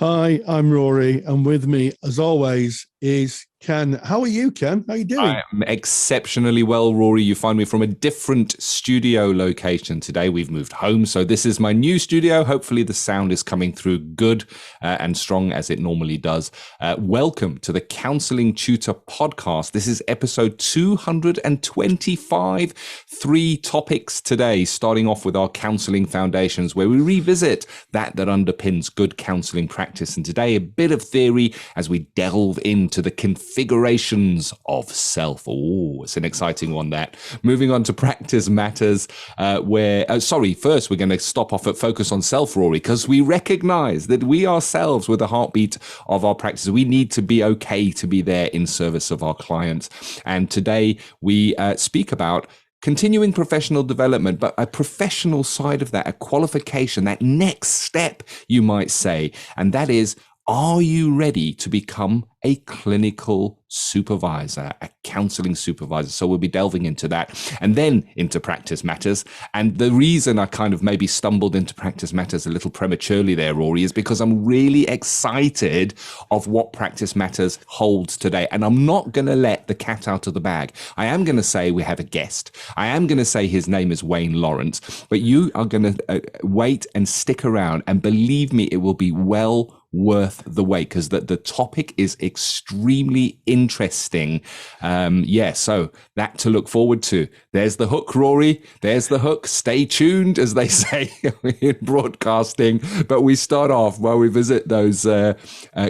Hi, I'm Rory, and with me, as always, is Ken. How are you, Ken? How are you doing? I'm exceptionally well, Rory. You find me from a different studio location today. We've moved home, so this is my new studio. Hopefully the sound is coming through good and strong as it normally does. Welcome to the Counselling Tutor Podcast. This is episode 225. 3 topics today, starting off with our Counselling Foundations, where we revisit that underpins good counselling practice. And today, a bit of theory as we delve into the configurations of self. Oh, it's an exciting one, that. Moving on to practice matters, first we're going to stop off at focus on self, Rory, because we recognize that we ourselves, with the heartbeat of our practice, we need to be okay to be there in service of our clients. And today we speak about continuing professional development, but a professional side of that, a qualification, that next step, you might say, and that is, are you ready to become a clinical supervisor, a counseling supervisor? So we'll be delving into that and then into practice matters. And the reason I kind of maybe stumbled into practice matters a little prematurely there, Rory, is because I'm really excited of what practice matters holds today. And I'm not going to let the cat out of the bag. I am going to say we have a guest. I am going to say his name is Wayne Lawrence, but you are going to wait and stick around, and believe me, it will be well worth the wait, because the topic is extremely interesting. So that to look forward to. There's the hook, Rory. There's the hook. Stay tuned, as they say in broadcasting. But we start off while we visit those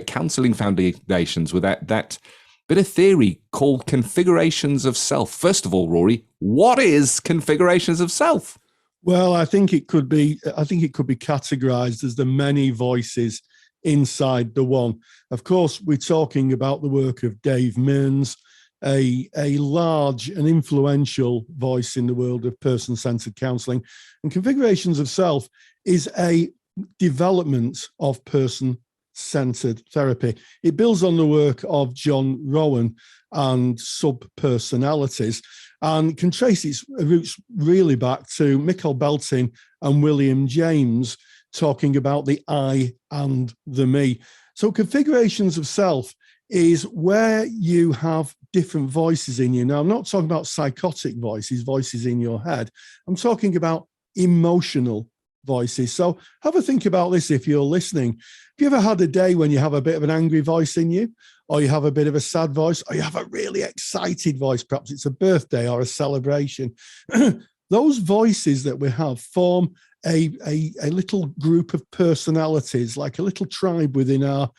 Counselling Foundations with that bit of theory called configurations of self. First of all, Rory, what is configurations of self? Well, I think it could be categorized as the many voices inside the one. Of course, we're talking about the work of Dave Mearns, a large and influential voice in the world of person-centered counselling. And configurations of self is a development of person-centered therapy. It builds on the work of John Rowan and subpersonalities, and can trace its roots really back to Mikhail Beltin and William James, talking about the I and the me. So configurations of self is where you have different voices in you. Now, I'm not talking about psychotic voices in your head. I'm talking about emotional voices. So have a think about this if you're listening. Have you ever had a day when you have a bit of an angry voice in you, or you have a bit of a sad voice, or you have a really excited voice? Perhaps it's a birthday or a celebration. Those voices that we have form a little group of personalities, like a little tribe within our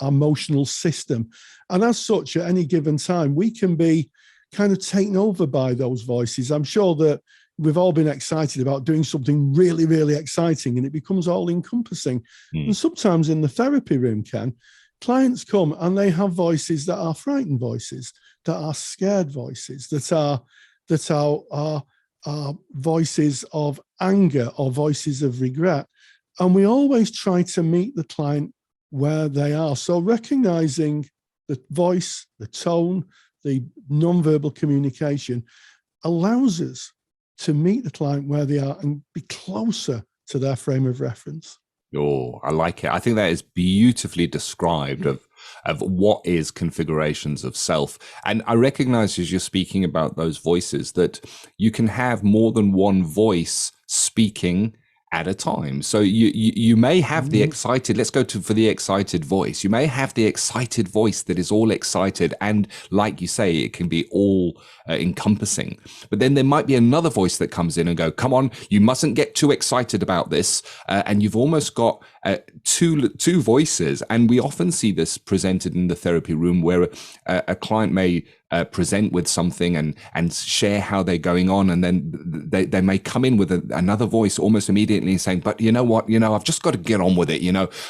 emotional system. And as such, at any given time, we can be kind of taken over by those voices. I'm sure that we've all been excited about doing something really, really exciting, and it becomes all encompassing. And sometimes in the therapy room, Ken, clients come and they have voices that are frightened voices, that are scared voices, that are voices of anger or voices of regret. And we always try to meet the client where they are. So recognizing the voice, the tone, the nonverbal communication allows us to meet the client where they are and be closer to their frame of reference. Oh, I like it. I think that is beautifully described of what is configurations of self. And I recognize, as you're speaking about those voices, that you can have more than one voice speaking at a time. So you may have the excited, let's go for the excited voice. You may have the excited voice that is all excited, and like you say, it can be all encompassing. But then there might be another voice that comes in and go, come on, you mustn't get too excited about this. And you've almost got two voices. And we often see this presented in the therapy room, where a client may present with something and share how they're going on, and then they may come in with another voice almost immediately saying, but you know what, I've just got to get on with it.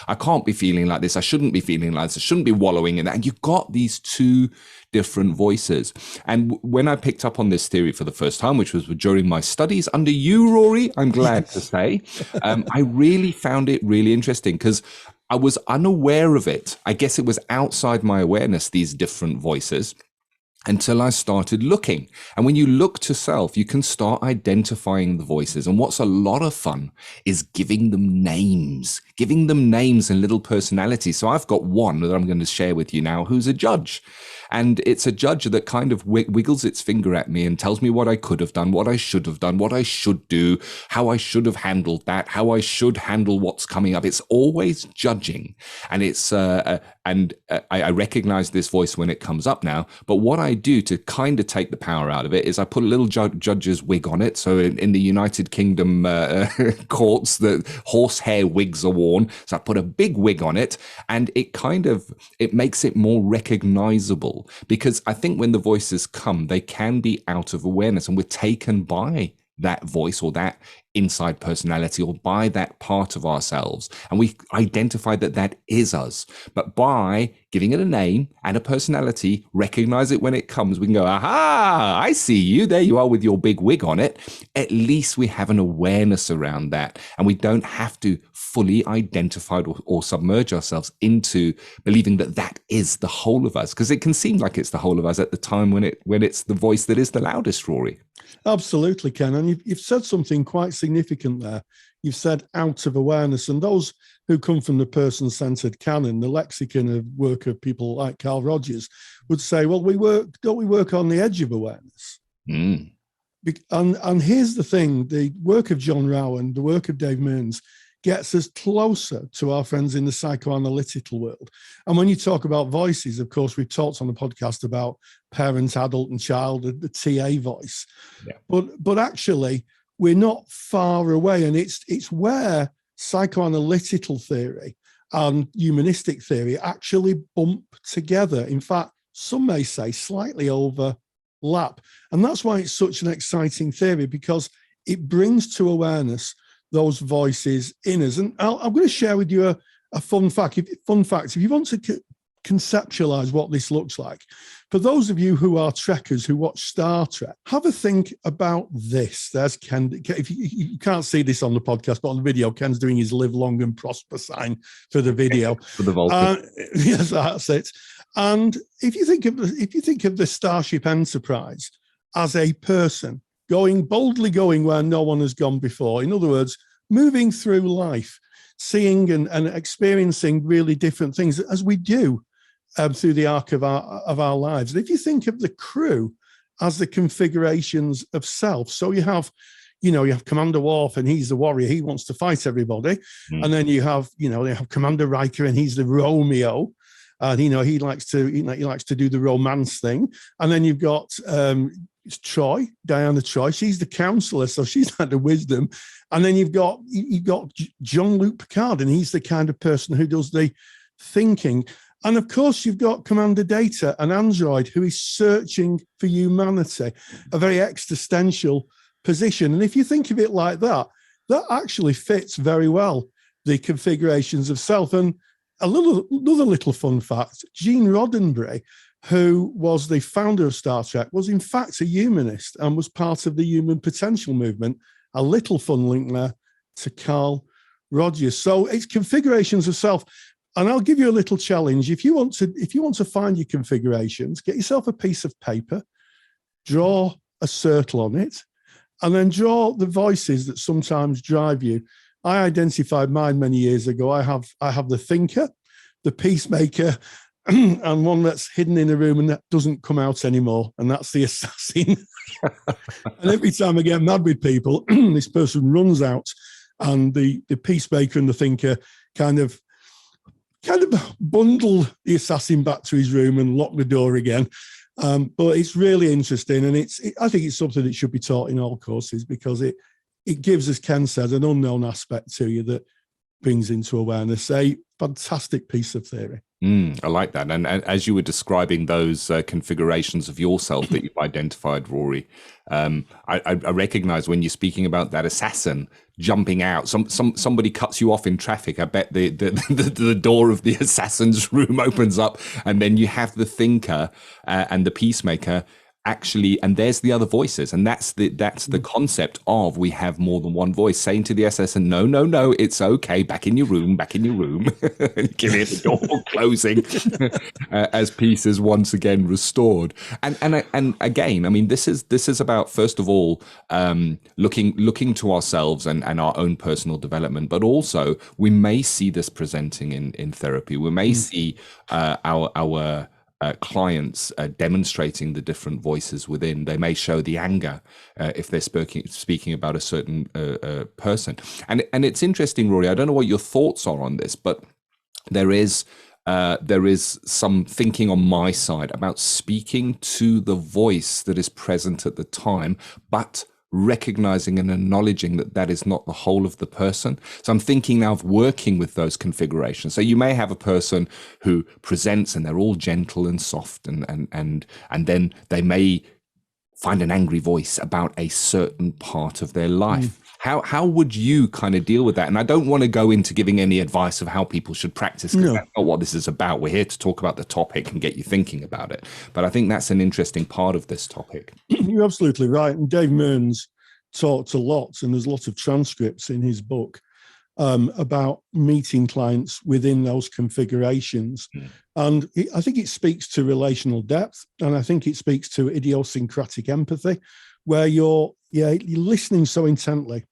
I can't be feeling like this. I shouldn't be feeling like this. I shouldn't be wallowing in that. And you've got these two different voices. And when I picked up on this theory for the first time, which was during my studies under you, Rory, I'm glad to say, I really found it really interesting, because I was unaware of it. I guess it was outside my awareness, these different voices. until I started looking. And when you look to self, you can start identifying the voices. And what's a lot of fun is giving them names and little personalities. So I've got one that I'm going to share with you now, who's a judge. And it's a judge that kind of wiggles its finger at me and tells me what I could have done, what I should have done, what I should do, how I should have handled that, how I should handle what's coming up. It's always judging. And I recognize this voice when it comes up now. But what I do to kind of take the power out of it is I put a little judge's wig on it. So in the United Kingdom courts, the horsehair wigs are worn. So I put a big wig on it, and it makes it more recognizable. Because I think when the voices come, they can be out of awareness, and we're taken by that voice or that inside personality or by that part of ourselves. And we identify that that is us. But by giving it a name and a personality, recognize it when it comes, we can go, aha, I see you. There you are with your big wig on it. At least we have an awareness around that. And we don't have to fully identify or submerge ourselves into believing that that is the whole of us. Because it can seem like it's the whole of us at the time when it's the voice that is the loudest, Rory. Absolutely, Ken. And you've said something quite significant there. You've said out of awareness. And those who come from the person-centered canon, the lexicon of work of people like Carl Rogers, would say, well, don't we work on the edge of awareness? Mm. And here's the thing, the work of John Rowan, the work of Dave Mearns, gets us closer to our friends in the psychoanalytical world. And when you talk about voices, of course, we've talked on the podcast about parent, adult, and child, the TA voice. Yeah. But actually, we're not far away. And it's where psychoanalytical theory and humanistic theory actually bump together. In fact, some may say slightly overlap. And that's why it's such an exciting theory, because it brings to awareness those voices in us. And I'm going to share with you a fun fact. If you want to conceptualize what this looks like, for those of you who are Trekkers, who watch Star Trek, have a think about this. There's Ken. If you can't see this on the podcast, but on the video, Ken's doing his live long and prosper sign for the video. For the Vulcan. Yes, that's it. And if you think of the Starship Enterprise as a person, boldly going where no one has gone before. In other words, moving through life, seeing and experiencing really different things as we do through the arc of our lives. And if you think of the crew as the configurations of self, so you have Commander Worf, and he's the warrior. He wants to fight everybody. Mm. And then you have Commander Riker, and he's the Romeo. And he likes to do the romance thing. And then you've got Diana Troy. She's the counselor, so she's like the wisdom. And then you've got Jean-Luc Picard, and he's the kind of person who does the thinking. And of course, you've got Commander Data, an android who is searching for humanity, a very existential position. And if you think of it like that, that actually fits very well the configurations of self. And another little fun fact, Gene Roddenberry, who was the founder of Star Trek, was in fact a humanist and was part of the human potential movement. A little fun link there to Carl Rogers. So it's configurations of self. And I'll give you a little challenge. If you want to find your configurations, get yourself a piece of paper, draw a circle on it, and then draw the voices that sometimes drive you. I identified mine many years ago. I have the thinker, the peacemaker, and one that's hidden in a room and that doesn't come out anymore, and that's the assassin. And every time I get mad with people, this person runs out, and the peacemaker and the thinker kind of bundle the assassin back to his room and lock the door again. But it's really interesting, and I think it's something that should be taught in all courses, because it gives, as Ken said, an unknown aspect to you that brings into awareness. A fantastic piece of theory. I like that. And as you were describing those configurations of yourself that you've identified, Rory, I recognize when you're speaking about that assassin jumping out, somebody cuts you off in traffic. I bet the door of the assassin's room opens up, and then you have the thinker and the peacemaker, actually, and there's the other voices, and that's the concept of we have more than one voice saying to the assessor, no, it's okay, back in your room, you can hear the door closing as peace is once again restored. And again, I mean, this is about, first of all, looking to ourselves and our own personal development, but also we may see this presenting in therapy. We may see our clients demonstrating the different voices within. They may show the anger if they're speaking about a certain person. And it's interesting, Rory, I don't know what your thoughts are on this, but there is some thinking on my side about speaking to the voice that is present at the time, but recognizing and acknowledging that is not the whole of the person. So I'm thinking now of working with those configurations. So you may have a person who presents and they're all gentle and soft, and then they may find an angry voice about a certain part of their life. How would you kind of deal with that? And I don't want to go into giving any advice of how people should practice, because that's not what this is about. We're here to talk about the topic and get you thinking about it. But I think that's an interesting part of this topic. You're absolutely right. And Dave Mearns talked a lot, and there's lots of transcripts in his book about meeting clients within those configurations. And I think it speaks to relational depth, and I think it speaks to idiosyncratic empathy, where you're listening so intently,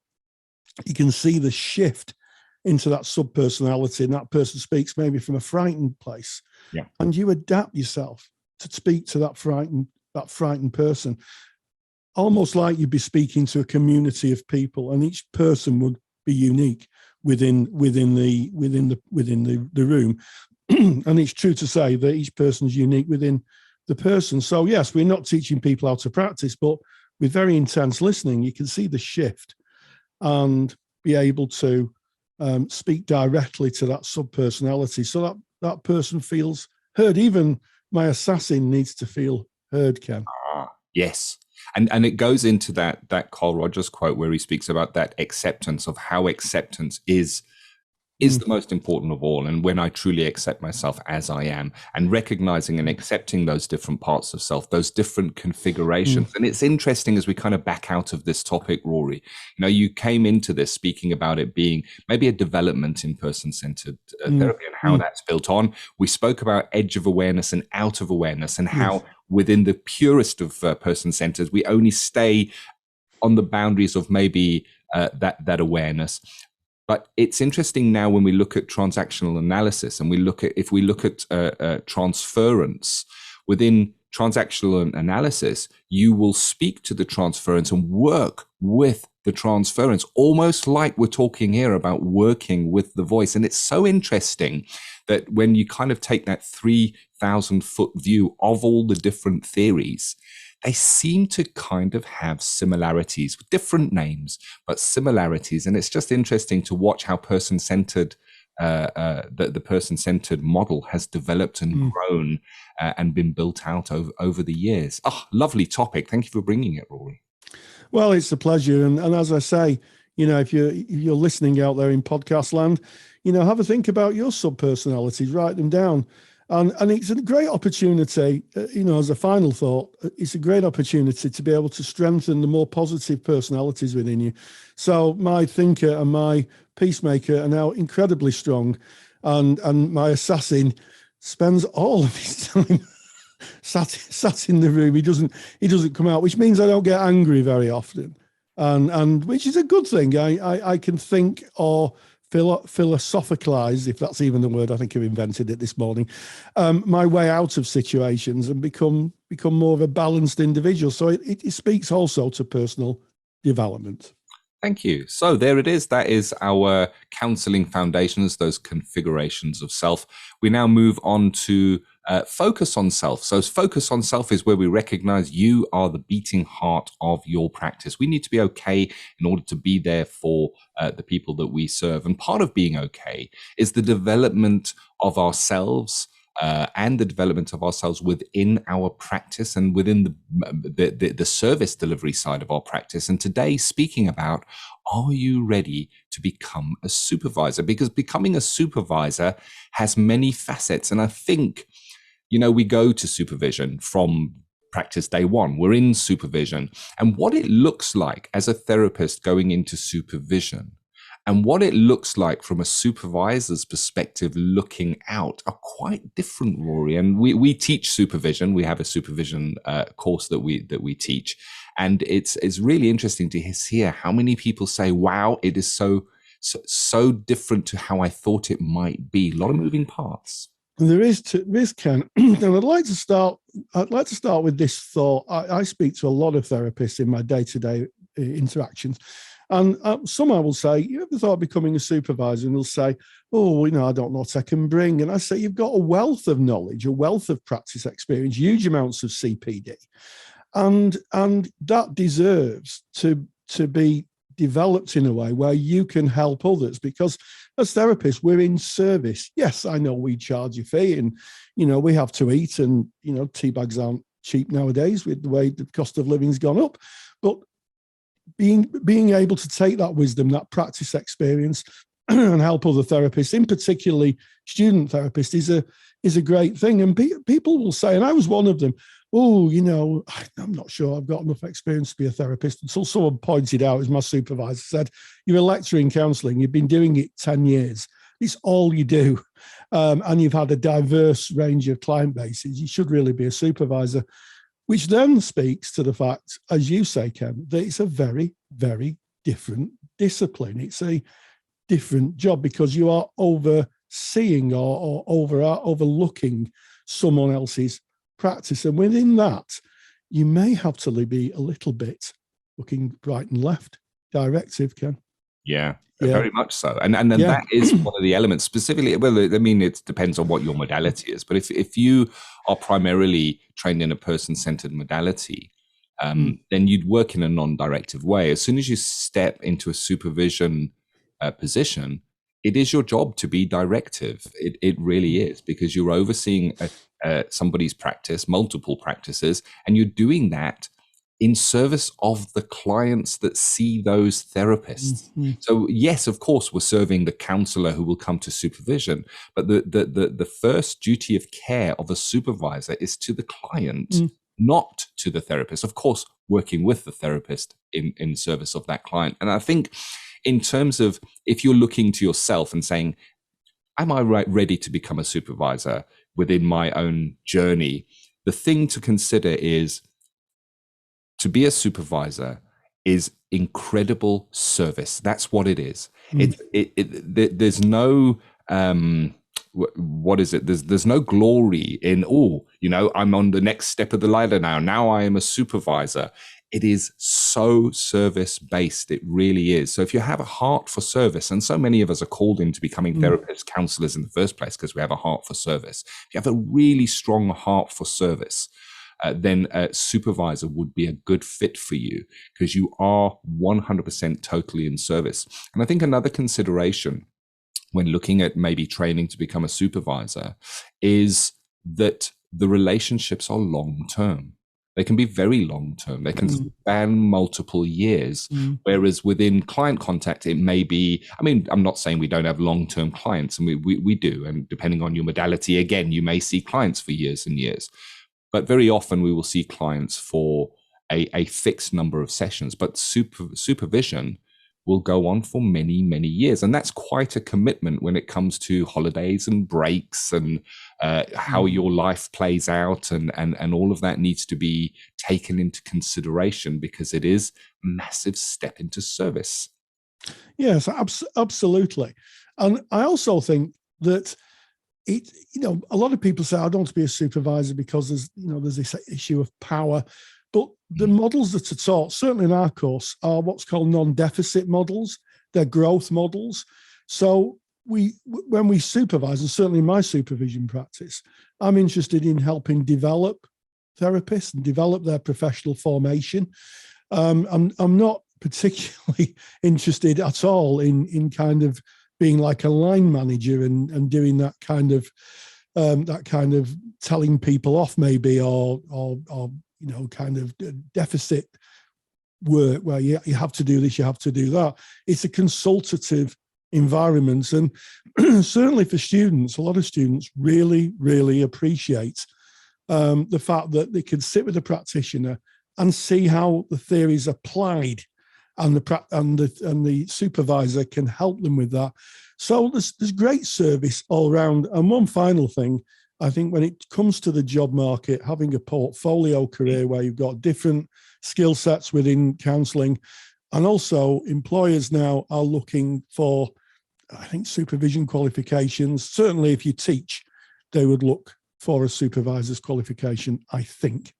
you can see the shift into that subpersonality, and that person speaks maybe from a frightened place, and you adapt yourself to speak to that frightened person, almost like you'd be speaking to a community of people, and each person would be unique within the room. And it's true to say that each person's unique within the person. So yes, we're not teaching people how to practice, but with very intense listening, you can see the shift and be able to speak directly to that subpersonality, so that person feels heard. Even my assassin needs to feel heard, Ken. Yes. And it goes into that Carl Rogers quote where he speaks about that acceptance, of how acceptance is the most important of all. And when I truly accept myself as I am, and recognizing and accepting those different parts of self, those different configurations. And it's interesting as we kind of back out of this topic, Rory, you came into this speaking about it being maybe a development in person-centered therapy and how that's built on. We spoke about edge of awareness and out of awareness, and how within the purest of person-centered, we only stay on the boundaries of maybe that awareness. But it's interesting now when we look at transactional analysis, and if we look at transference within transactional analysis, you will speak to the transference and work with the transference, almost like we're talking here about working with the voice. And it's so interesting that when you kind of take that 3,000-foot view of all the different theories, they seem to kind of have similarities with different names, but similarities. And it's just interesting to watch how person-centered, the person-centered model has developed and grown and been built out over the years. Oh, lovely topic. Thank you for bringing it, Rory. Well, it's a pleasure. And as I say, if you're listening out there in podcast land, have a think about your subpersonalities, write them down. And it's a great opportunity, as a final thought, it's a great opportunity to be able to strengthen the more positive personalities within you. So my thinker and my peacemaker are now incredibly strong, and my assassin spends all of his time sat in the room. He doesn't come out, which means I don't get angry very often, and which is a good thing. I can think or philosophicalize, if that's even the word. I think I've invented it this morning, my way out of situations and become more of a balanced individual. So it speaks also to personal development. Thank you. So there it is. That is our Counselling Foundations, those configurations of self. We now move on to focus on self. So focus on self is where we recognize you are the beating heart of your practice. We need to be okay in order to be there for the people that we serve. And part of being okay is the development of ourselves and the development of ourselves within our practice and within the service delivery side of our practice. And today, speaking about, are you ready to become a supervisor? Because becoming a supervisor has many facets. And I think, we go to supervision from practice day one. We're in supervision. And what it looks like as a therapist going into supervision and what it looks like from a supervisor's perspective looking out are quite different, Rory. And we teach supervision. We have a supervision course that we teach. And it's really interesting to hear how many people say, wow, it is so different to how I thought it might be. A lot of moving parts. There is, Ken. And I'd like to start with this thought. I speak to a lot of therapists in my day-to-day interactions. And some I will say, you ever thought of becoming a supervisor? And they'll say, oh, I don't know what I can bring. And I say, you've got a wealth of knowledge, a wealth of practice experience, huge amounts of CPD. And that deserves to be developed in a way where you can help others, because as therapists, we're in service. Yes, I know we charge a fee and, we have to eat, and, tea bags aren't cheap nowadays with the way the cost of living's gone up. But being able to take that wisdom, that practice experience and help other therapists, in particularly student therapists, is a great thing. And people will say, and I was one of them, oh, I'm not sure I've got enough experience to be a therapist, until someone pointed out, as my supervisor said, you're a lecturer in counselling, you've been doing it 10 years. It's all you do. And you've had a diverse range of client bases. You should really be a supervisor, which then speaks to the fact, as you say, Ken, that it's a very, very different discipline. It's a different job because you are overseeing or overlooking someone else's practice. And within that, you may have to be a little bit looking right and left, directive, Ken. Yeah. Very much so. And then that is one of the elements specifically. Well, I mean, it depends on what your modality is. But if you are primarily trained in a person-centered modality, then you'd work in a non-directive way. As soon as you step into a supervision position, it is your job to be directive. It really is, because you're overseeing somebody's practice, multiple practices, and you're doing that in service of the clients that see those therapists. Mm-hmm. So yes, of course, we're serving the counselor who will come to supervision, but the first duty of care of a supervisor is to the client, not to the therapist. Of course, working with the therapist in service of that client. And I think in terms of, if you're looking to yourself and saying, am I ready to become a supervisor within my own journey? The thing to consider is, to be a supervisor is incredible service. That's what it is. There's no, what is it? There's no glory in, I'm on the next step of the ladder now. Now I am a supervisor. It is so service-based. It really is. So if you have a heart for service, and so many of us are called into becoming therapists, counselors in the first place because we have a heart for service. If you have a really strong heart for service, then a supervisor would be a good fit for you, because you are 100% totally in service. And I think another consideration when looking at maybe training to become a supervisor is that the relationships are long-term. They can be very long-term. They can span multiple years, whereas within client contact, it may be, I'm not saying we don't have long-term clients, and we do. And depending on your modality, again, you may see clients for years and years. But very often we will see clients for a fixed number of sessions, but supervision will go on for many, many years. And that's quite a commitment when it comes to holidays and breaks and how your life plays out. And all of that needs to be taken into consideration, because it is a massive step into service. Yes, absolutely. And I also think that a lot of people say, I don't want to be a supervisor because there's this issue of power. But the models that are taught, certainly in our course, are what's called non-deficit models. They're growth models. So when we supervise, and certainly in my supervision practice, I'm interested in helping develop therapists and develop their professional formation. I'm not particularly interested at all in kind of being like a line manager and doing that kind of telling people off maybe, or kind of deficit work where you have to do this, you have to do that. It's a consultative environment. And certainly for students, a lot of students really, really appreciate the fact that they can sit with the practitioner and see how the theory is applied, and the supervisor can help them with that. So there's great service all around. And one final thing, I think when it comes to the job market, having a portfolio career where you've got different skill sets within counselling, and also employers now are looking for, I think, supervision qualifications. Certainly if you teach, they would look for a supervisor's qualification, I think.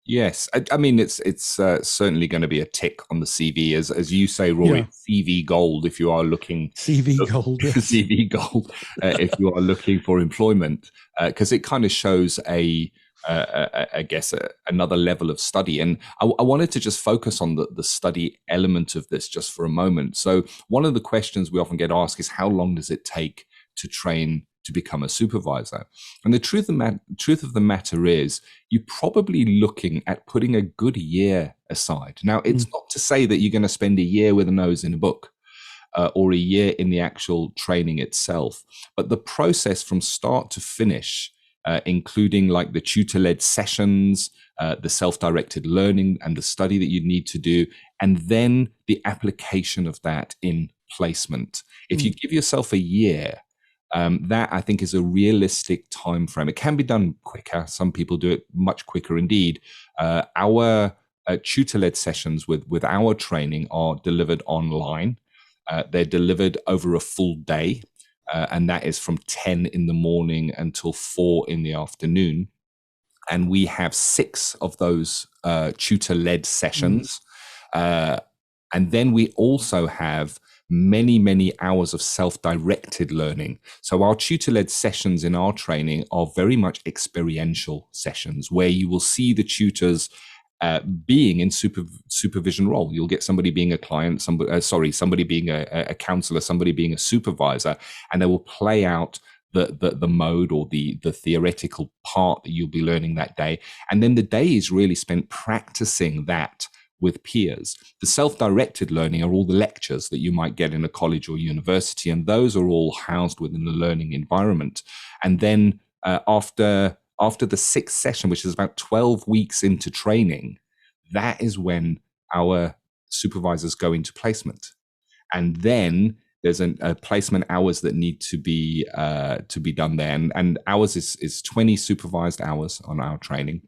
Yes, I mean it's certainly going to be a tick on the CV, as you say, Rory. Yeah. CV gold if you are looking CV gold, yes. CV gold if you are looking for employment, because it kind of shows I guess another level of study. And I wanted to just focus on the study element of this just for a moment. So one of the questions we often get asked is, how long does it take to train to become a supervisor? And the truth of the matter is, you're probably looking at putting a good year aside. Now, it's not to say that you're going to spend a year with a nose in a book or a year in the actual training itself, but the process from start to finish, including like the tutor-led sessions, the self-directed learning and the study that you need to do, and then the application of that in placement. If you give yourself a year, that I think is a realistic time frame. It can be done quicker. Some people do it much quicker indeed. Our tutor-led sessions with our training are delivered online. They're delivered over a full day, and that is from 10 in the morning until 4 in the afternoon. And we have 6 of those tutor-led sessions. And then we also have many hours of self-directed learning. So our tutor-led sessions in our training are very much experiential sessions where you will see the tutors being in supervision role. You'll get somebody being a client, somebody being a counselor, somebody being a supervisor, and they will play out the mode or the theoretical part that you'll be learning that day. And then the day is really spent practicing that with peers. The self-directed learning are all the lectures that you might get in a college or university, and those are all housed within the learning environment. And then after the 6th session, which is about 12 weeks into training, that is when our supervisors go into placement. And then there's a placement hours that need to be done there. And ours is 20 supervised hours on our training.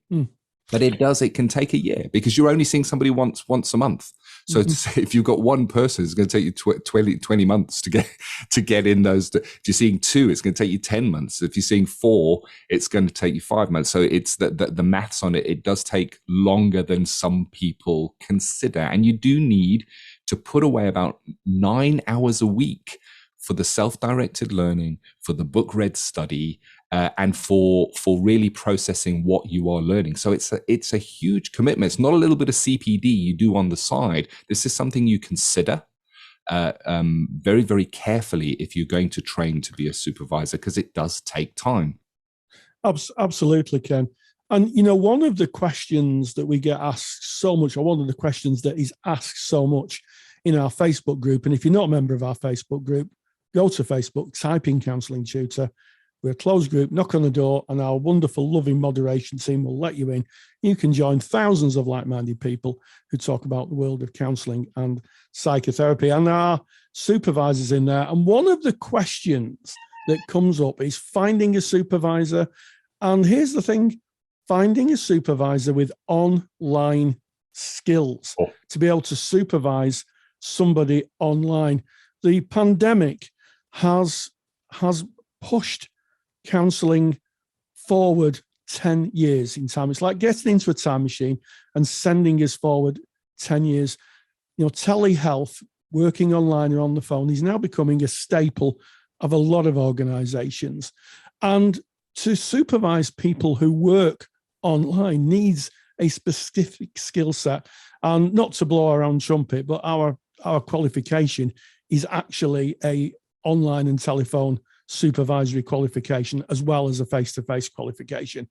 But it can take a year because you're only seeing somebody once a month. So if you've got one person, it's going to take you 20 months to get in those. If you're seeing 2, it's going to take you 10 months. If you're seeing 4, it's going to take you 5 months. So it's the maths on it. It does take longer than some people consider. And you do need to put away about 9 hours a week for the self-directed learning, for the book-read study, and for really processing what you are learning. So it's a huge commitment. It's not a little bit of CPD you do on the side. This is something you consider very, very carefully if you're going to train to be a supervisor, because it does take time. Absolutely, Ken. And, one of the questions that we get asked so much, or one of the questions that is asked so much in our Facebook group, and if you're not a member of our Facebook group, go to Facebook, type in Counselling Tutor. We're a closed group, knock on the door, and our wonderful, loving moderation team will let you in. You can join thousands of like-minded people who talk about the world of counselling and psychotherapy, and there are supervisors in there. And one of the questions that comes up is finding a supervisor. And here's the thing, finding a supervisor with online skills to be able to supervise somebody online. The pandemic has pushed counselling forward 10 years in time. It's like getting into a time machine and sending us forward 10 years. Telehealth, working online or on the phone, is now becoming a staple of a lot of organizations. And to supervise people who work online needs a specific skill set. And not to blow our own trumpet, but our qualification is actually a online and telephone supervisory qualification as well as a face-to-face qualification.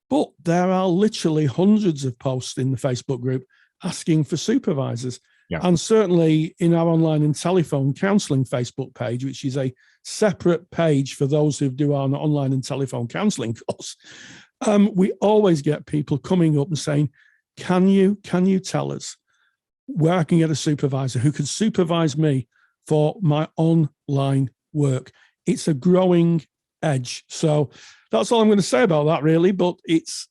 But there are literally hundreds of posts in the Facebook group asking for supervisors. Yeah. And certainly in our online and telephone counselling Facebook page, which is a separate page for those who do our online and telephone counselling course, We always get people coming up and saying, can you tell us where I can get a supervisor who can supervise me for my online work? It's a growing edge. So that's all I'm going to say about that, really. But it's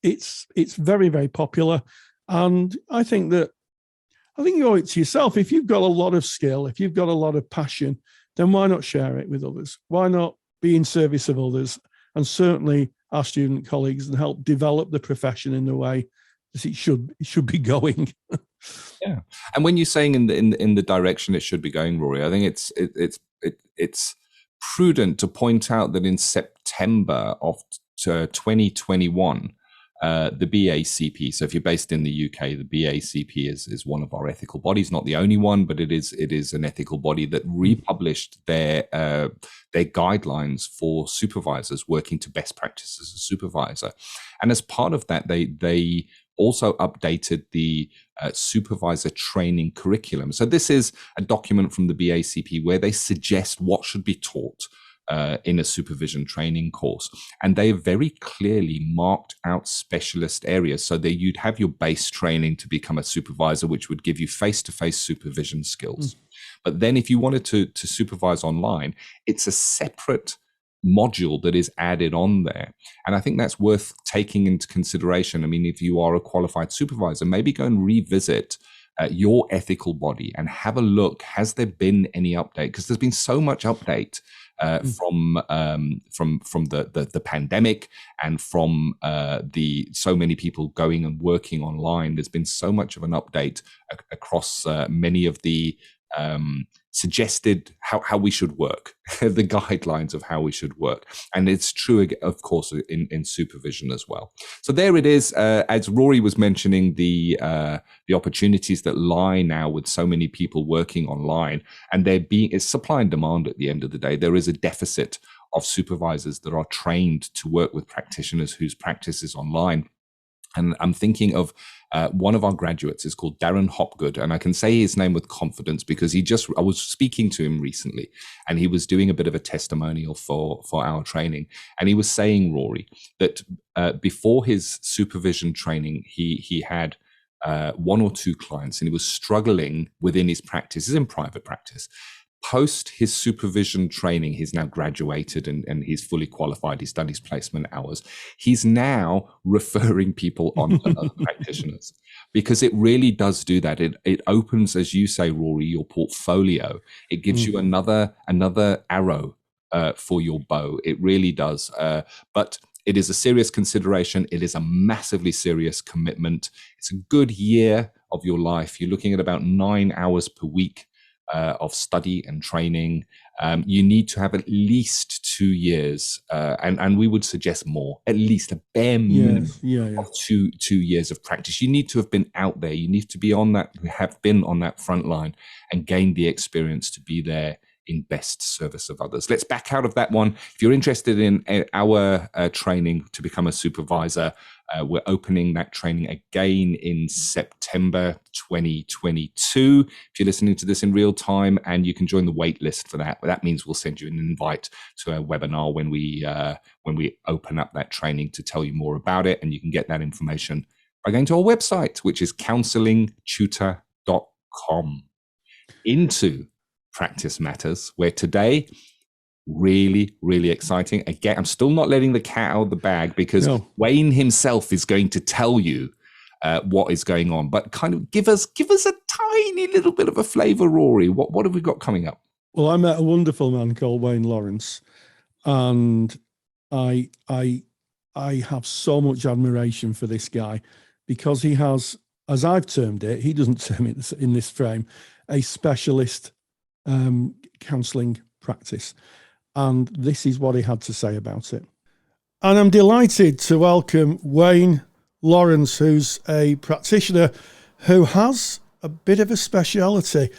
very, very popular. And I think you owe it to yourself. If you've got a lot of skill, if you've got a lot of passion, then why not share it with others? Why not be in service of others, and certainly our student colleagues, and help develop the profession in the way that it should be going? Yeah, and when you're saying in the direction it should be going, Rory, I think it's prudent to point out that in September of 2021, the BACP. So if you're based in the UK, the BACP is one of our ethical bodies, not the only one, but it is an ethical body that republished their guidelines for supervisors working to best practice as a supervisor. And as part of that, they also updated the supervisor training curriculum. So this is a document from the BACP where they suggest what should be taught in a supervision training course. And they very clearly marked out specialist areas so that you'd have your base training to become a supervisor, which would give you face-to-face supervision skills. But then if you wanted to supervise online, it's a separate module that is added on there. And I think that's worth taking into consideration. I mean, if you are a qualified supervisor, maybe go and revisit your ethical body and have a look. Has there been any update? Because there's been so much update from the pandemic and from the so many people going and working online. There's been so much of an update across many of the suggested how we should work, the guidelines of how we should work. And it's true, of course, in supervision as well. So there it is. As Rory was mentioning, the opportunities that lie now with so many people working online, and it's supply and demand at the end of the day. There is a deficit of supervisors that are trained to work with practitioners whose practice is online. And I'm thinking of one of our graduates is called Darren Hopgood, and I can say his name with confidence because I was speaking to him recently, and he was doing a bit of a testimonial for our training. And he was saying, Rory, that before his supervision training, he had one or two clients, and he was struggling within his practice, he's in private practice. Post his supervision training, he's now graduated and he's fully qualified. He's done his placement hours. He's now referring people on to other practitioners, because it really does do that. It opens, as you say, Rory, your portfolio. It gives you another arrow for your bow. It really does. But it is a serious consideration. It is a massively serious commitment. It's a good year of your life. You're looking at about 9 hours per week of study and training. You need to have at least 2 years, and we would suggest more, at least a bare minimum of two years of practice. You need to have been out there. You need to be have been on that front line and gained the experience to be there in best service of others. Let's back out of that one. If you're interested in our training to become a supervisor, we're opening that training again in September 2022. If you're listening to this in real time, and you can join the wait list for that. That means we'll send you an invite to a webinar when we open up that training to tell you more about it. And you can get that information by going to our website, which is counsellingtutor.com. Into Practice Matters, where today, really, really exciting. Again, I'm still not letting the cat out of the bag, because Wayne himself is going to tell you what is going on. But kind of give us a tiny little bit of a flavour, Rory. What have we got coming up? Well, I met a wonderful man called Wayne Lawrence, and I have so much admiration for this guy, because he has, as I've termed it, he doesn't term it in this frame, a specialist counselling practice. And this is what he had to say about it. And I'm delighted to welcome Wayne Lawrence, who's a practitioner who has a bit of a speciality.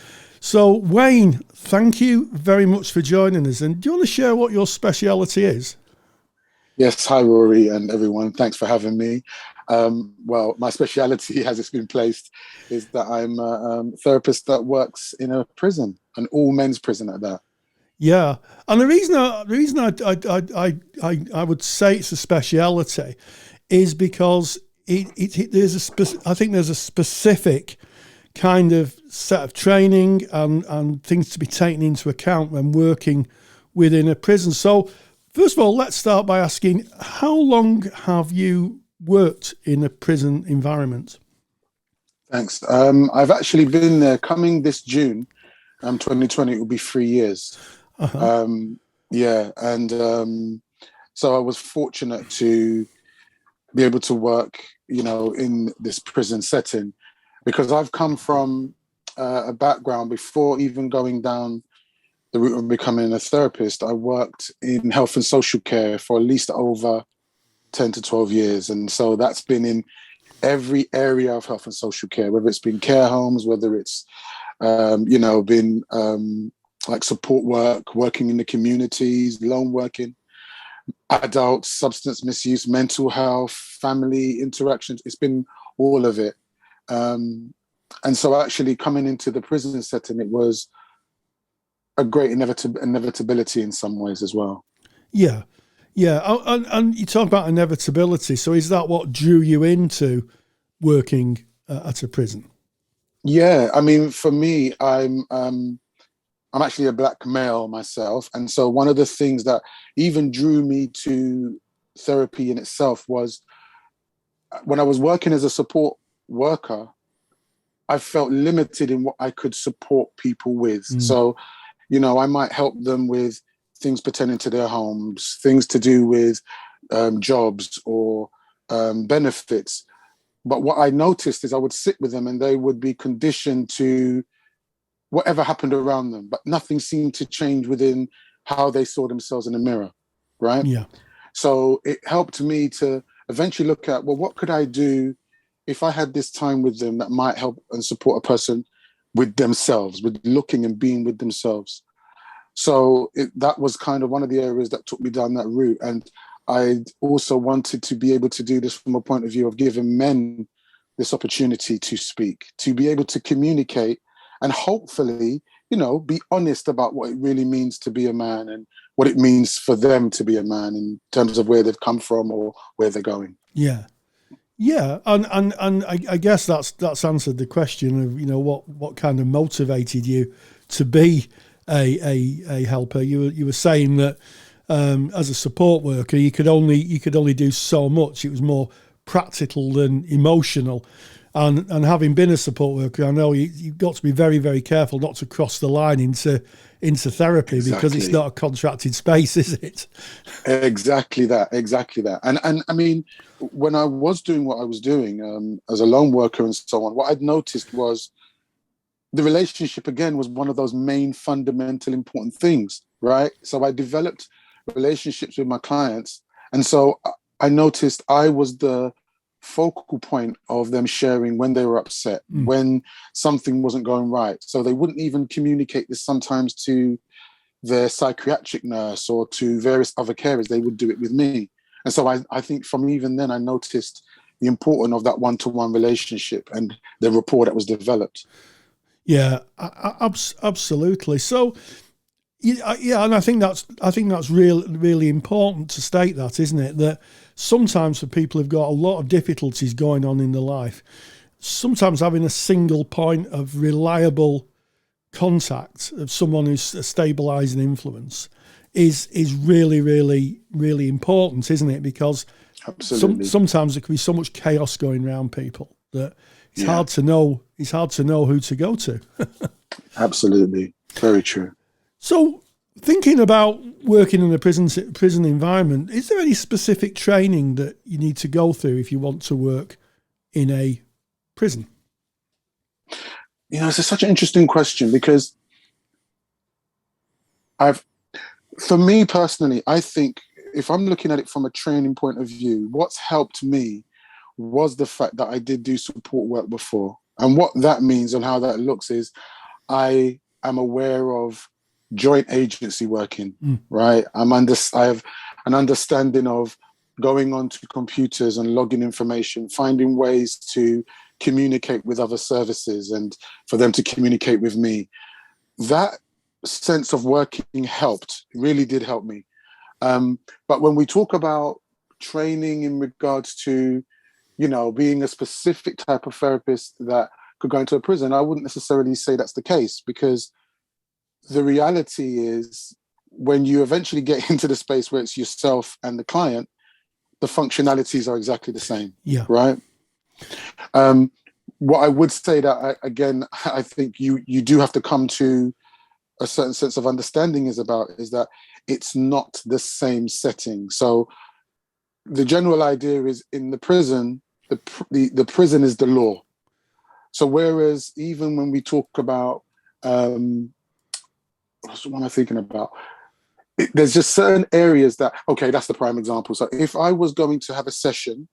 So Wayne, thank you very much for joining us. And do you want to share what your speciality is? Yes, hi Rory and everyone. Thanks for having me. Well, my speciality, as it's been placed, is that I'm a therapist that works in a prison, an all-men's prison at that. Yeah, and the reason I would say it's a speciality is because I think there's a specific kind of set of training and things to be taken into account when working within a prison. So first of all, let's start by asking, how long have you worked in a prison environment? Thanks. I've actually been there coming this June, 2020, it will be 3 years. Uh-huh. So I was fortunate to be able to work, in this prison setting, because I've come from a background before even going down the route of becoming a therapist. I worked in health and social care for at least over 10 to 12 years. And so that's been in every area of health and social care, whether it's been care homes, whether it's, been like support work, working in the communities, lone working, adults, substance misuse, mental health, family interactions. It's been all of it. And so actually coming into the prison setting, it was a great inevitability in some ways as well. Yeah. Yeah. And you talk about inevitability. So is that what drew you into working at a prison? Yeah. I mean, for me, I'm actually a Black male myself. And so one of the things that even drew me to therapy in itself was when I was working as a support worker, I felt limited in what I could support people with. So, I might help them with things pertaining to their homes, things to do with jobs or benefits. But what I noticed is I would sit with them and they would be conditioned to whatever happened around them, but nothing seemed to change within how they saw themselves in the mirror, right? Yeah. So it helped me to eventually look at, well, what could I do if I had this time with them that might help and support a person with themselves, with looking and being with themselves. So that was kind of one of the areas that took me down that route. And I also wanted to be able to do this from a point of view of giving men this opportunity to speak, to be able to communicate and hopefully, be honest about what it really means to be a man and what it means for them to be a man in terms of where they've come from or where they're going. Yeah. Yeah, and I guess that's answered the question of what kind of motivated you to be a helper. You were saying that as a support worker you could only do so much. It was more practical than emotional, and having been a support worker, I know you've got to be very, very careful not to cross the line into therapy. Exactly. Because it's not a contracted space, is it? Exactly that. And I mean, when I was doing what I was doing as a lone worker and so on, what I'd noticed was the relationship, again, was one of those main fundamental important things, right? So I developed relationships with my clients. And so I noticed I was the focal point of them sharing when they were upset, when something wasn't going right. So they wouldn't even communicate this sometimes to their psychiatric nurse or to various other carers. They would do it with me. And so I think from even then, I noticed the importance of that one-to-one relationship and the rapport that was developed. Yeah, absolutely. So, yeah, and I think that's really important to state that, isn't it? That sometimes for people who've got a lot of difficulties going on in their life, sometimes having a single point of reliable contact of someone who's a stabilising influence is really, really, really important, isn't it? Because sometimes there can be so much chaos going around people that it's hard to know who to go to. Absolutely. Very true. So thinking about working in a prison environment, is there any specific training that you need to go through if you want to work in a prison? It's such an interesting question because for me personally, I think if I'm looking at it from a training point of view, what's helped me was the fact that I did do support work before. And what that means and how that looks is I am aware of joint agency working, right? I have an understanding of going onto computers and logging information, finding ways to communicate with other services and for them to communicate with me. That sense of working helped, really did help me. But when we talk about training in regards to, being a specific type of therapist that could go into a prison, I wouldn't necessarily say that's the case, because the reality is when you eventually get into the space where it's yourself and the client, the functionalities are exactly the same. Yeah. Right. What I would say that I think you do have to come to a certain sense of understanding is that it's not the same setting. So the general idea is in the prison, the prison is the law. So whereas even when we talk about, what am I thinking about? There's just certain areas that's the prime example. So if I was going to have a session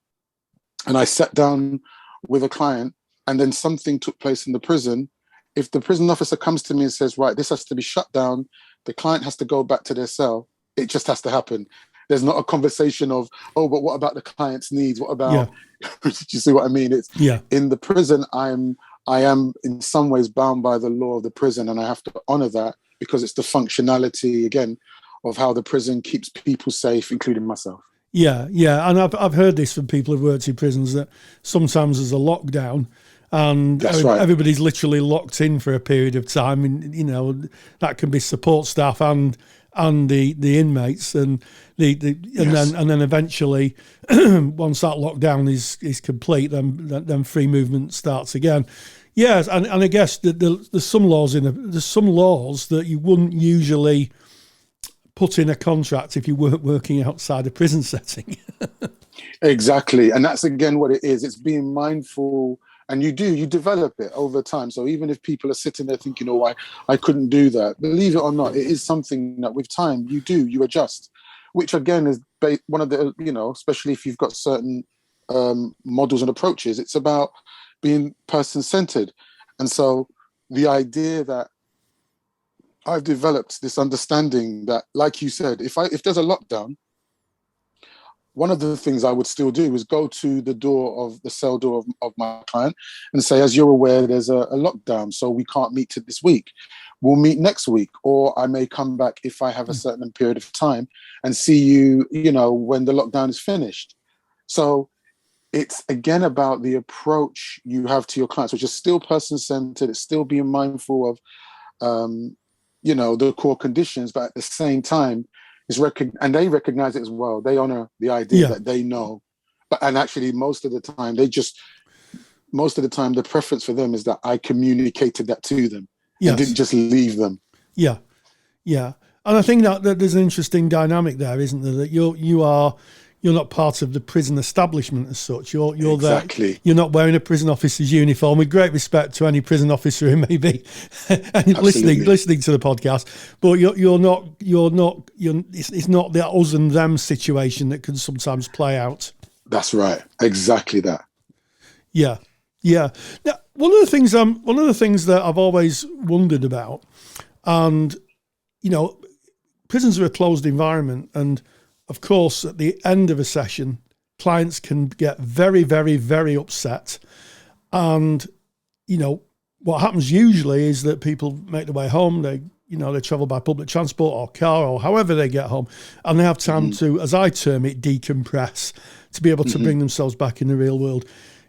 and I sat down with a client and then something took place in the prison, if the prison officer comes to me and says, right, this has to be shut down, the client has to go back to their cell, it just has to happen. There's not a conversation of, oh, but what about the client's needs? What about, do you see what I mean? It's in the prison, I am in some ways bound by the law of the prison, and I have to honor that because it's the functionality, again, of how the prison keeps people safe, including myself. Yeah, and I've heard this from people who've worked in prisons, that sometimes there's a lockdown and everybody's literally locked in for a period of time, and that can be support staff and the inmates, and then eventually once that lockdown is complete, then free movement starts again. Yes, and I guess there's some laws that you wouldn't usually put in a contract if you weren't working outside a prison setting. Exactly. And that's again what it is. It's being mindful, and you develop it over time. So even if people are sitting there thinking, oh, I couldn't do that, believe it or not, it is something that with time you adjust, which again is one of the, especially if you've got certain models and approaches, it's about being person-centered. And so the idea that I've developed this understanding that, like you said, if there's a lockdown, one of the things I would still do is go to the cell door of my client and say, as you're aware, there's a lockdown, so we can't meet this week. We'll meet next week, or I may come back if I have a certain period of time and see you, when the lockdown is finished. So it's again about the approach you have to your clients, which is still person-centered. It's still being mindful of, the core conditions, but at the same time, and they recognize it as well. They honor the idea that they know, and actually most of the time, the preference for them is that I communicated that to them and didn't just leave them. Yeah. And I think that there's an interesting dynamic there, isn't there? That you're not part of the prison establishment as such. You're exactly there. You're not wearing a prison officer's uniform. With great respect to any prison officer who may be listening to the podcast, but you're not. It's not the us and them situation that can sometimes play out. That's right. Exactly that. Yeah. Now, one of the things that I've always wondered about, and prisons are a closed environment, and of course, at the end of a session, clients can get very, very, very upset. And, what happens usually is that people make their way home. They travel by public transport or car or however they get home. And they have time to, as I term it, decompress, to be able to bring themselves back in the real world.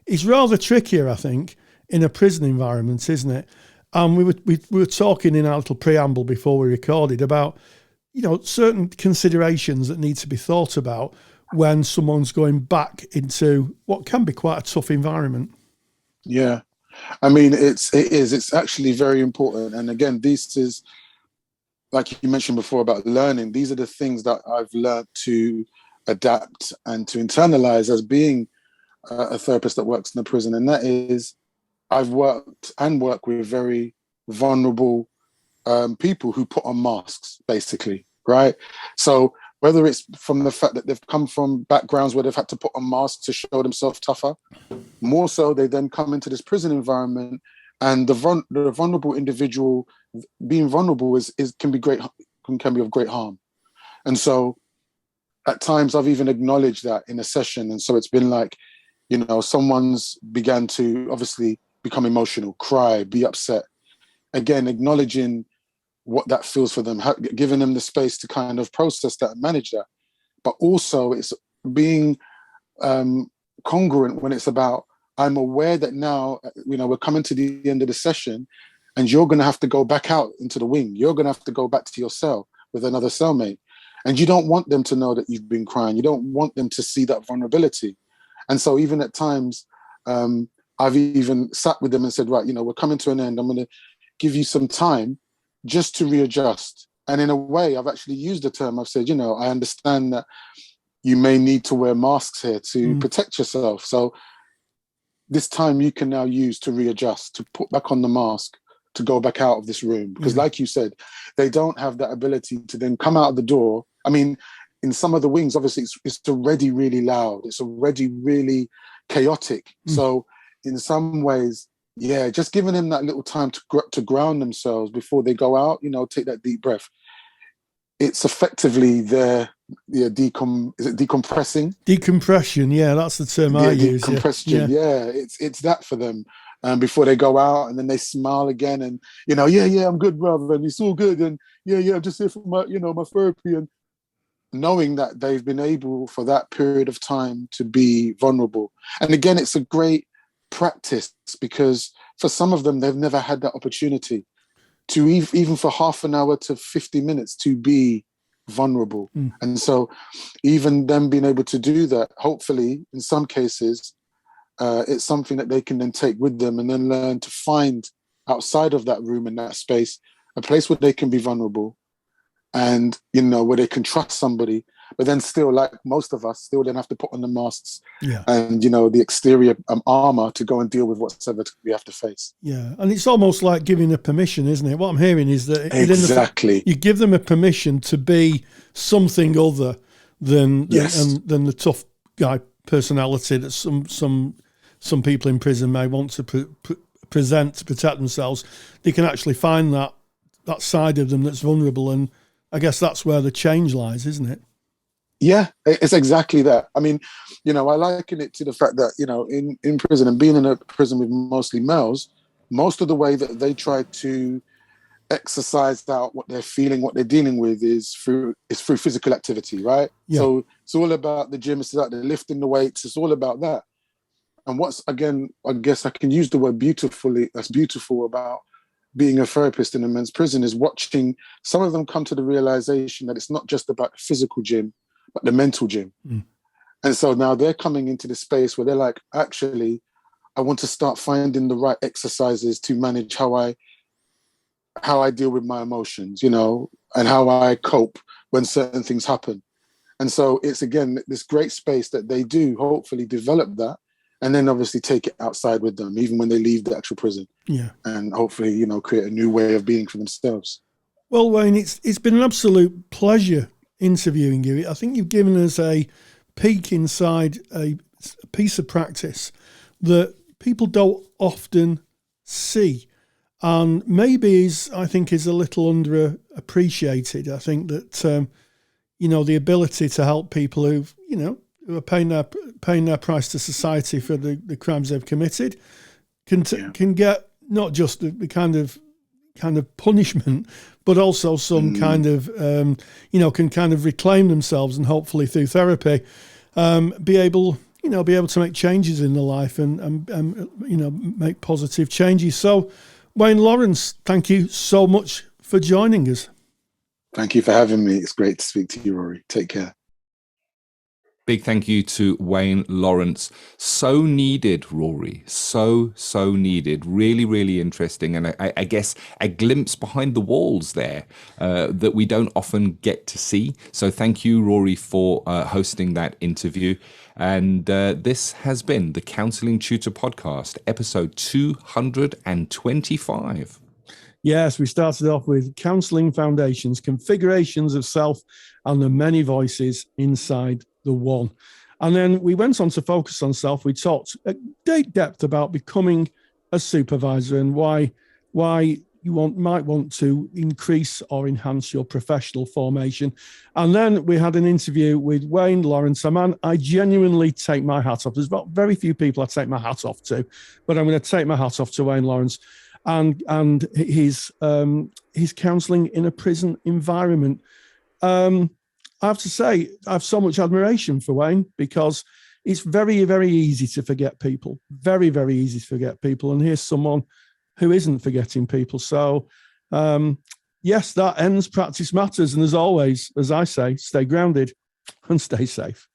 It's rather trickier, I think, in a prison environment, isn't it? And we were talking in our little preamble before we recorded about, certain considerations that need to be thought about when someone's going back into what can be quite a tough environment. Yeah. I mean, it's actually very important. And again, this is, like you mentioned before about learning, these are the things that I've learned to adapt and to internalize as being a therapist that works in the prison. And that is, I've worked and work with very vulnerable people who put on masks, basically, right? So whether it's from the fact that they've come from backgrounds where they've had to put on masks to show themselves tougher, more so they then come into this prison environment, and the vulnerable individual being vulnerable can be of great harm. And so at times I've even acknowledged that in a session. And so it's been like, someone's began to obviously become emotional, cry, be upset. Again, acknowledging what that feels for them, giving them the space to kind of process that and manage that. But also it's being congruent when it's about, I'm aware that now, we're coming to the end of the session and you're going to have to go back out into the wing. You're going to have to go back to your cell with another cellmate. And you don't want them to know that you've been crying. You don't want them to see that vulnerability. And so even at times, I've even sat with them and said, right, we're coming to an end. I'm going to give you some time just to readjust. And in a way, I've actually used the term. I've said, I understand that you may need to wear masks here to protect yourself. So this time you can now use to readjust, to put back on the mask, to go back out of this room. Because like you said, they don't have that ability to then come out of the door. I mean, in some of the wings, obviously, it's already really loud. It's already really chaotic. So in some ways, just giving them that little time to ground themselves before they go out, take that deep breath. It's effectively their decompressing? Decompression, that's the term I use. Decompression, it's that for them. Before they go out, and then they smile again, and I'm good, brother, and it's all good, and I'm just here for my my therapy, and knowing that they've been able for that period of time to be vulnerable. And again, it's a great practice because for some of them, they've never had that opportunity to even for half an hour to 50 minutes to be vulnerable. And so even them being able to do that, hopefully in some cases, it's something that they can then take with them and then learn to find outside of that room and that space, a place where they can be vulnerable and, where they can trust somebody, but then still, like most of us, still then have to put on the masks and, the exterior armor to go and deal with whatever we have to face. Yeah. And it's almost like giving a permission, isn't it? What I'm hearing is that exactly you give them a permission to be something other than the tough guy personality that some people in prison may want to present to protect themselves. They can actually find that side of them that's vulnerable, and I guess that's where the change lies, isn't it? Yeah, it's exactly that. I mean, I liken it to the fact that, in prison and being in a prison with mostly males, most of the way that they try to exercise out what they're feeling, what they're dealing with is through physical activity, right? Yeah. So it's all about the gym, it's about the lifting the weights, it's all about that. And again, I guess I can use the word that's beautiful about being a therapist in a men's prison is watching some of them come to the realization that it's not just about the physical gym, but the mental gym. And so now they're coming into the space where they're like, actually, I want to start finding the right exercises to manage how I deal with my emotions, and how I cope when certain things happen. And so it's, again, this great space that they do hopefully develop that and then obviously take it outside with them, even when they leave the actual prison. Yeah. And hopefully, create a new way of being for themselves. Well, Wayne, it's been an absolute pleasure interviewing you. I think you've given us a peek inside a piece of practice that people don't often see, and maybe is a little underappreciated. I think that the ability to help people who are paying their price to society for the crimes they've committed can get not just the kind of punishment, but also some kind of can kind of reclaim themselves and hopefully through therapy be able to make changes in their life and make positive changes. So Wayne Lawrence, thank you so much for joining us. Thank you for having me. It's great to speak to you, Rory. Take care. Big thank you to Wayne Lawrence. So needed, Rory. So needed. Really, really interesting. And I guess a glimpse behind the walls there that we don't often get to see. So thank you, Rory, for hosting that interview. And this has been the Counselling Tutor Podcast, episode 225. Yes, we started off with Counselling Foundations, configurations of self and the many voices inside the one. And then we went on to focus on self. We talked at great depth about becoming a supervisor and why you might want to increase or enhance your professional formation. And then we had an interview with Wayne Lawrence, a man I genuinely take my hat off. There's about very few people I take my hat off to, but I'm going to take my hat off to Wayne Lawrence and his counselling in a prison environment. I have to say, I have so much admiration for Wayne, because it's very, very easy to forget people. Very, very easy to forget people. And here's someone who isn't forgetting people. So, yes, that ends Practice Matters. And as always, as I say, stay grounded and stay safe.